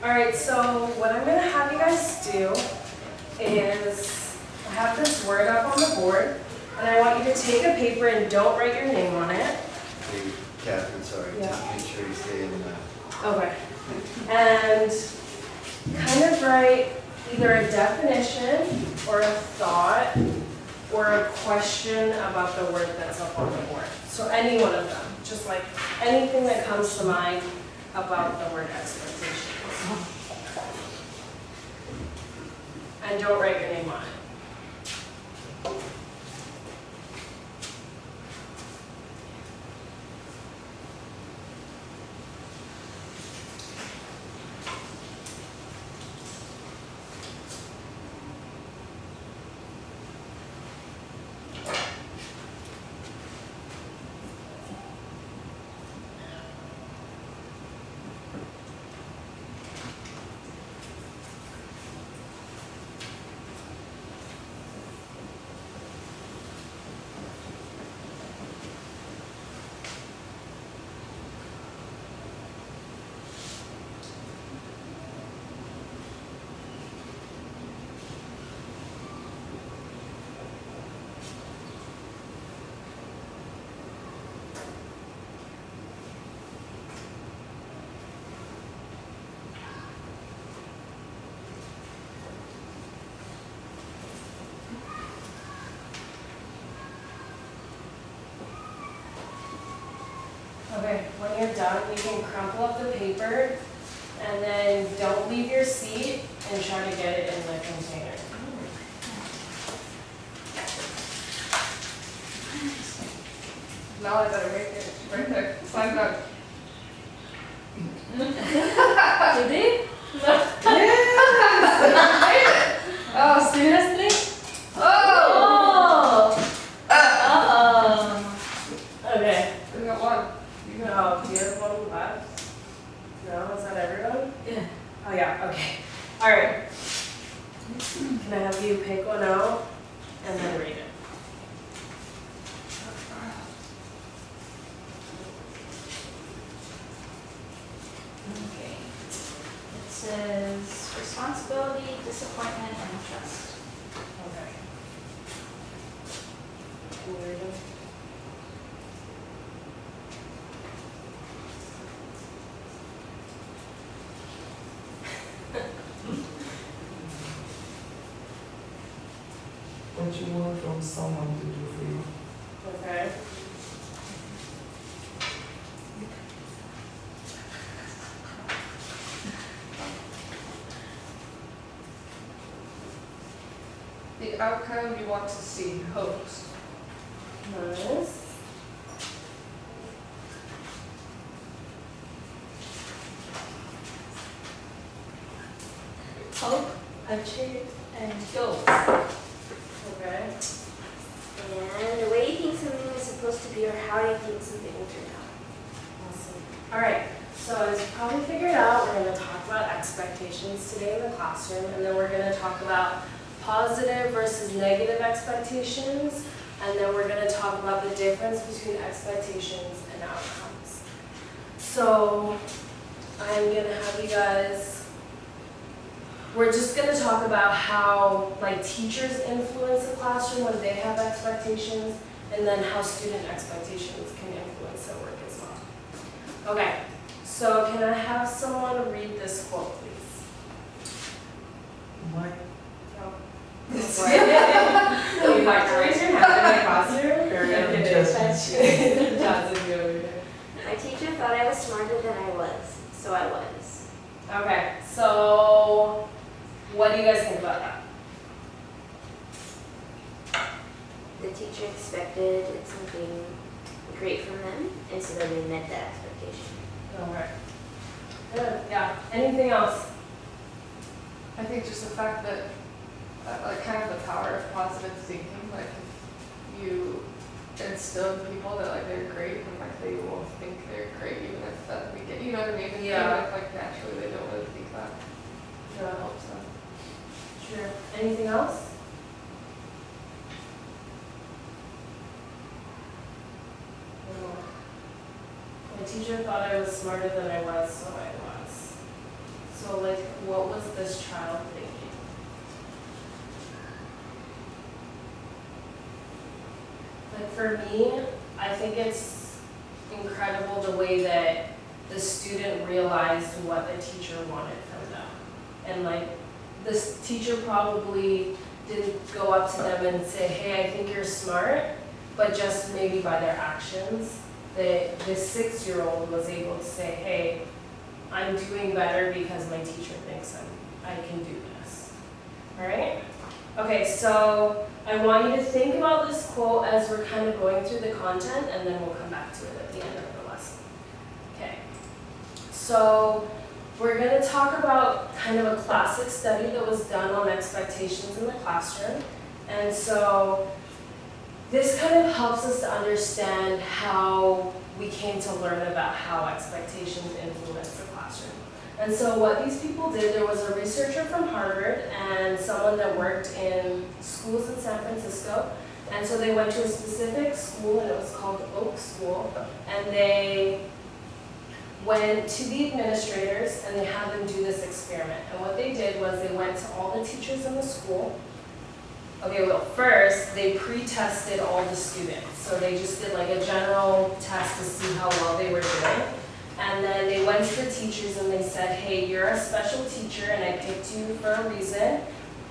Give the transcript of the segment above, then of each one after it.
Alright, so what I'm going to have you guys do is, I have this word up on the board, and I want you to take a paper and don't write your name on it. Hey, Catherine, sorry, Yeah. just make sure you stay in the... Okay. And kind of write either a definition or a thought or a question about the word that's up on the board. So any one of them, just like anything that comes to mind about the word expectations. And don't write your name on it. Okay, when you're done, you can crumple up the paper and then don't leave your seat and try to get it in the container. Now I better make it right there. Sign up. Did they? Oh, seriously? Oh! Uh-oh. Okay. We got one. You got No, do you have one left? No, is that everyone? Yeah. Oh yeah, okay. Alright. Can I have you pick one out and then read it? Okay. It says responsibility, disappointment, and trust. Okay. Can you read them? What you want from someone to do for you. Okay. the outcome you want to see. Hopes. Nice. Hope, achieve, and goals. Okay. And the way you think something is supposed to be or how you think something will turn out. Awesome. All right. So as you probably figured out, we're going to talk about expectations today in the classroom, and then we're going to talk about positive versus negative expectations, and then we're going to talk about the difference between expectations and outcomes. So I'm going to have you guys, we're just going to talk about how like teachers influence the classroom when they have expectations, and then how student expectations can influence their work as well. Okay, so can I have someone read this quote, please? Mike, You like to raise your hand in my classroom? Or Johnson, you over there. My teacher thought I was smarter than I was, so I was. Okay, so what do you guys think about that? The teacher expected something great from them, and so then they met that expectation. Okay. Good, yeah. Anything else? I think just the fact that, like, kind of the power of positive thinking, like, if you instill in people that, like, they're great and, like, they will think they're great even if that we get, you know what I mean? And Yeah. even if, like, naturally they don't really think that. That helps them. Sure. Anything else? No. My teacher thought I was smarter than I was, so I was. So So like, what was this child thinking? Like for me, I think it's incredible the way that the student realized what the teacher wanted from them. And like, this teacher probably didn't go up to them and say, hey, I think you're smart, but just maybe by their actions, this 6-year-old was able to say, hey, I'm doing better because my teacher thinks I can do this. All right? Okay, so I want you to think about this quote as we're kind of going through the content, and then we'll come back to it at the end of the lesson. Okay, so we're going to talk about kind of a classic study that was done on expectations in the classroom. And so this kind of helps us to understand how we came to learn about how expectations influence the classroom. And so what these people did, there was a researcher from Harvard and someone that worked in schools in San Francisco. And so they went to a specific school, and it was called Oak School. And they went to the administrators and they had them do this experiment. And what they did was they went to all the teachers in the school. Okay, well, first they pre-tested all the students. So they just did like a general test to see how well they were doing. And then they went to the teachers and they said, hey, you're a special teacher and I picked you for a reason.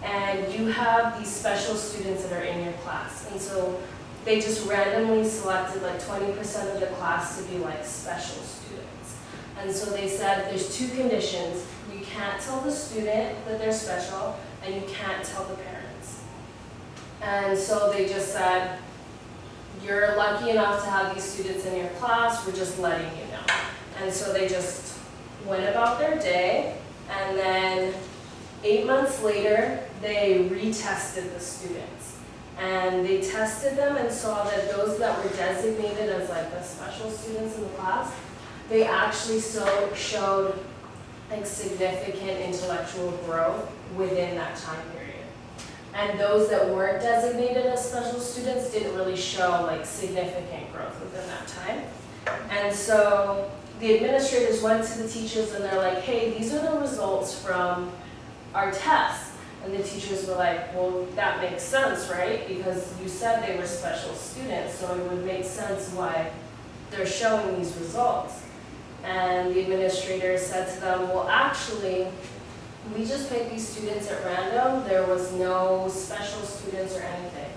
And you have these special students that are in your class. And so they just randomly selected like 20% of the class to be like special students. And so they said there's 2 conditions. You can't tell the student that they're special, and you can't tell the parents. And so they just said, you're lucky enough to have these students in your class, we're just letting you know. And so they just went about their day, and then 8 months later, they retested the students. And they tested them and saw that those that were designated as like the special students in the class, they actually still showed like significant intellectual growth within that time period. And those that weren't designated as special students didn't really show like significant growth within that time. And so the administrators went to the teachers and they're like, hey, these are the results from our tests. And the teachers were like, well, that makes sense, right? Because you said they were special students, so it would make sense why they're showing these results. And the administrator said to them, well, actually, we just picked these students at random. There was no special students or anything.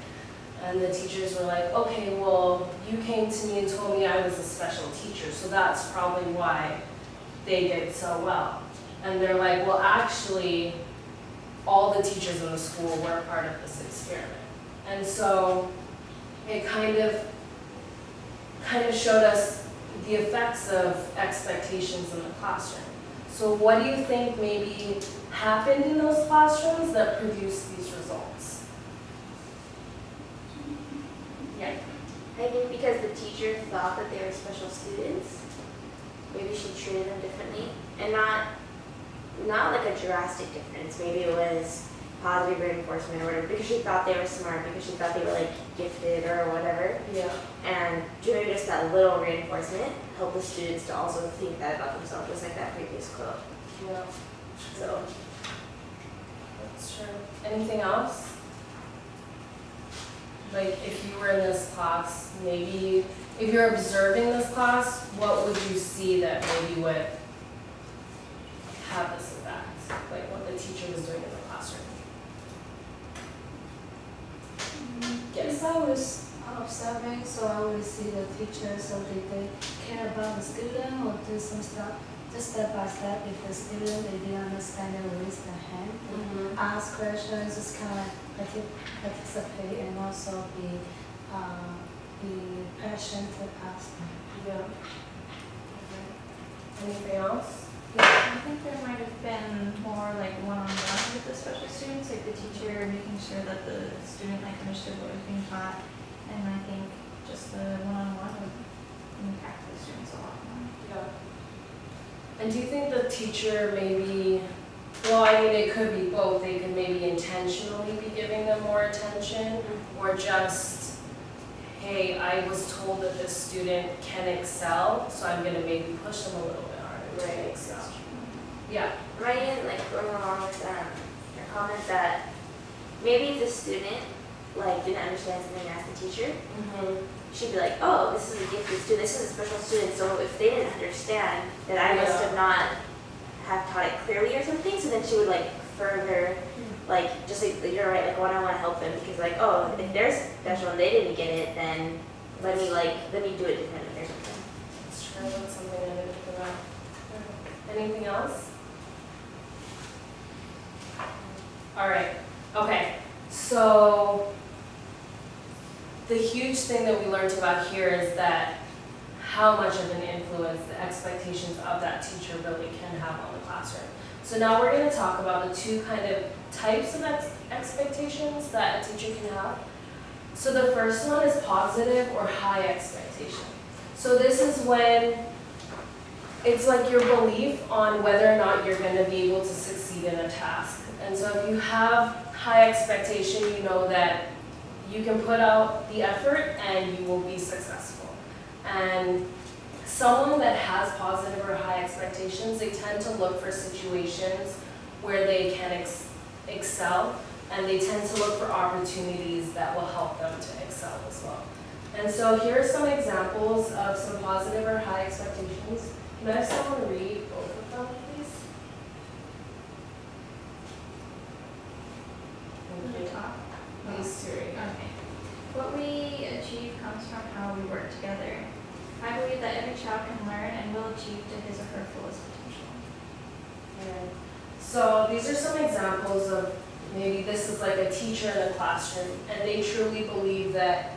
And the teachers were like, okay, well, you came to me and told me I was a special teacher, so that's probably why they did so well. And they're like, well, actually, all the teachers in the school were part of this experiment. And so it kind of showed us the effects of expectations in the classroom. So what do you think maybe happened in those classrooms that produced these results? Yeah. I think because the teacher thought that they were special students, maybe she treated them differently, and not like a drastic difference. Maybe it was positive reinforcement or whatever, because she thought they were smart, because she thought they were like gifted or whatever. Yeah. And maybe just that little reinforcement helped the students to also think that about themselves, just like that previous quote. Yeah. So That's true. Anything else? Like if you were in this class, maybe if you're observing this class, what would you see that maybe would have this effect? Like what the teacher was doing in the classroom? If I was observing, so I would see the teacher, so they care about the student or do some stuff, just step by step. If the student, they didn't understand, they will raise their hand, ask questions, just kind of participate and also be patient to ask them. Yeah. Anything else? I think there might have been more like one-on-one with the special students, like the teacher making sure that the student like understood what was being taught, and I think just the one-on-one would impact the students a lot more. Yeah. And do you think the teacher maybe, well, I mean, it could be both. They could maybe intentionally be giving them more attention, or just, hey, I was told that this student can excel, so I'm going to maybe push them a little bit harder to Right. excel. Yeah. Am I in, like, going along with your comment that maybe if the student like didn't understand something and asked the teacher, she'd be like, oh, this is a gifted student, this is a special student, so if they didn't understand, then I must have not have taught it clearly or something, so then she would like further, like, just like, you're right, like, I want to help them, because like, oh, if they're special and they didn't get it, then let me do it differently or something. Let's try out something I didn't think about. Anything else? All right, okay, so the huge thing that we learned about here is that how much of an influence the expectations of that teacher really can have on the classroom. So now we're going to talk about the two kind of types of expectations that a teacher can have. So the first one is positive or high expectation. So this is when it's like your belief on whether or not you're going to be able to succeed in a task. And so if you have high expectation, you know that you can put out the effort and you will be successful. And someone that has positive or high expectations, they tend to look for situations where they can excel, and they tend to look for opportunities that will help them to excel as well. And so here are some examples of some positive or high expectations. Can I have someone read both of them, please? From the top. These two. Okay. What we achieve comes from how we work together. I believe that every child can learn and will achieve to his or her fullest potential. Okay. So these are some examples of maybe this is like a teacher in a classroom, and they truly believe that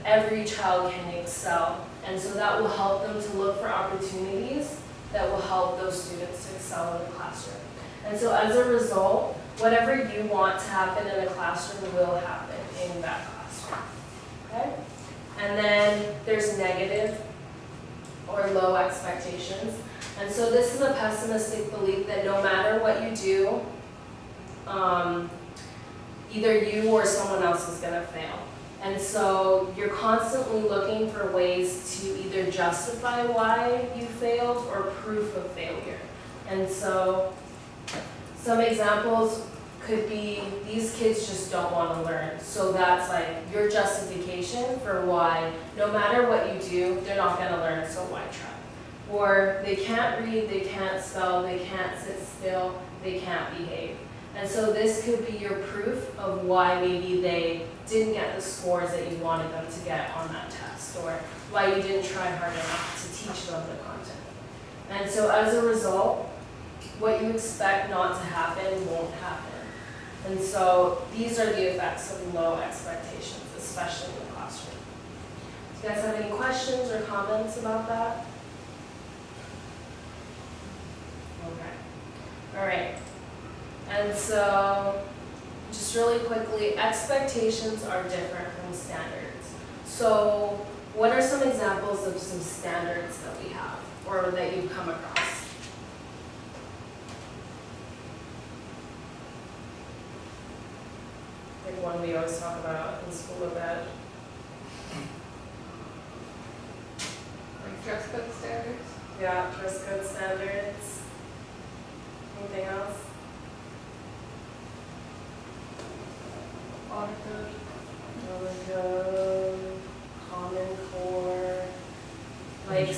every child can excel. And so that will help them to look for opportunities that will help those students to excel in the classroom. And so as a result, whatever you want to happen in a classroom will happen in that classroom. Okay? And then there's negative or low expectations. And so this is a pessimistic belief that no matter what you do, either you or someone else is going to fail. And so you're constantly looking for ways to either justify why you failed or proof of failure. And so some examples could be these kids just don't want to learn. So that's like your justification for why no matter what you do, they're not going to learn, so why try? Or they can't read, they can't spell, they can't sit still, they can't behave. And so this could be your proof of why maybe they didn't get the scores that you wanted them to get on that test, or why you didn't try hard enough to teach them the content. And so as a result, what you expect not to happen won't happen. And so these are the effects of low expectations, especially in the classroom. Do you guys have any questions or comments about that? Okay. All right. And so, just really quickly, expectations are different from standards. So, what are some examples of some standards that we have, or that you've come across? Like one we always talk about in school of ed. Like dress code standards? Yeah, dress code standards. Anything else? Honor code. Honor code, Common Core, like,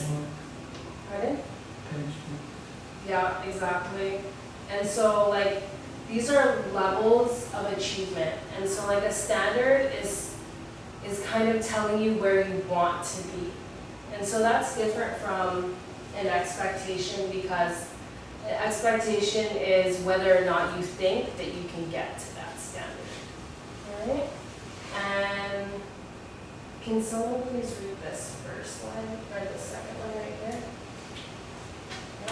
pardon? Yeah, exactly. And so like, these are levels of achievement. And so like a standard is kind of telling you where you want to be. And so that's different from an expectation, because an expectation is whether or not you think that you can get to that standard. All right? And can someone please read this first line, or the second one right here?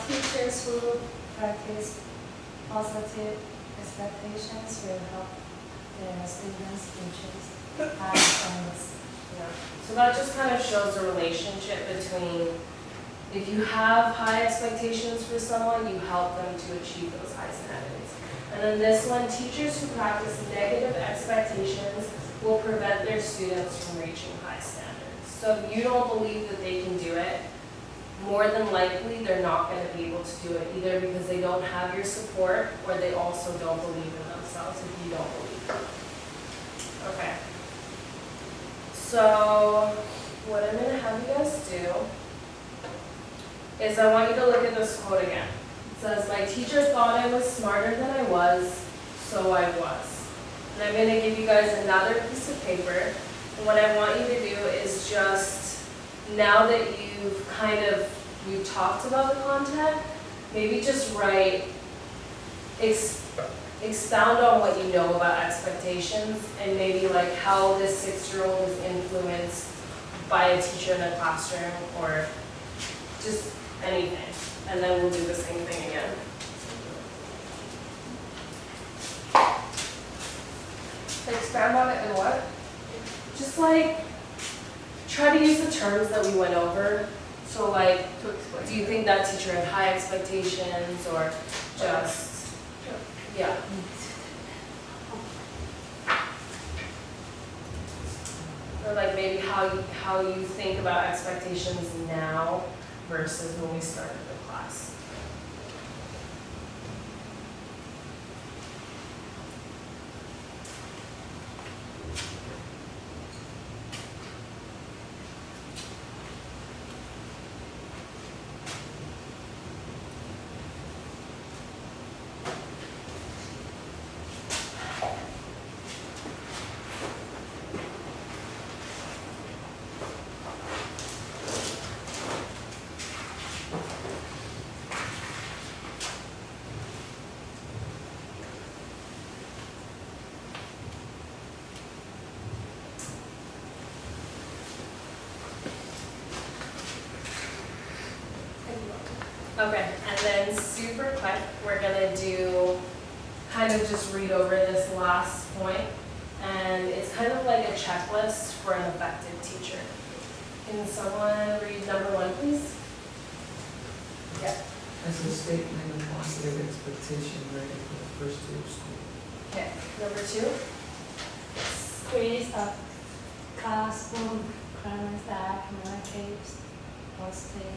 Teachers who practice positive expectations will help their students achieve high standards. Yeah. So that just kind of shows the relationship between, if you have high expectations for someone, you help them to achieve those high standards. And then this one, teachers who practice negative expectations will prevent their students from reaching high standards. So if you don't believe that they can do it, more than likely they're not going to be able to do it, either because they don't have your support or they also don't believe in themselves if you don't believe in them. Okay. So what I'm going to have you guys do is I want you to look at this quote again. It says, "My teacher thought I was smarter than I was, so I was." And I'm going to give you guys another piece of paper. And what I want you to do is just, now that we've talked about the content, maybe just write, expound on what you know about expectations and maybe like how this 6-year-old is influenced by a teacher in a classroom or just anything. And then we'll do the same thing again. Expand on it and what? Just like, try to use the terms that we went over. So like, To explain. do you think that teacher had high expectations or just, yeah. Or like maybe how you think about expectations now versus when we started the class. Okay, and then super quick, we're gonna do, kind of just read over this last point, and it's kind of like a checklist for an effective teacher. Can someone read number 1, please? Yeah. As a statement of positive expectation ready for the first day of school. Okay, number 2? Create a classroom environment that communicates positive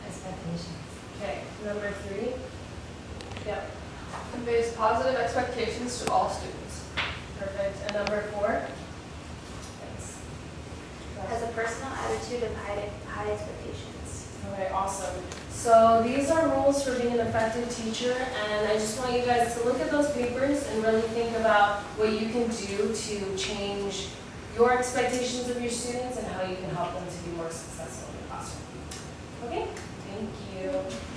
expectations. Okay, number 3? Yep, Conveys positive expectations to all students. perfect. And number 4? Thanks. Has a personal attitude of high expectations. Okay, awesome. So these are rules for being an effective teacher, and I just want you guys to look at those papers and really think about what you can do to change your expectations of your students and how you can help them to be more successful in the classroom. Okay, thank you.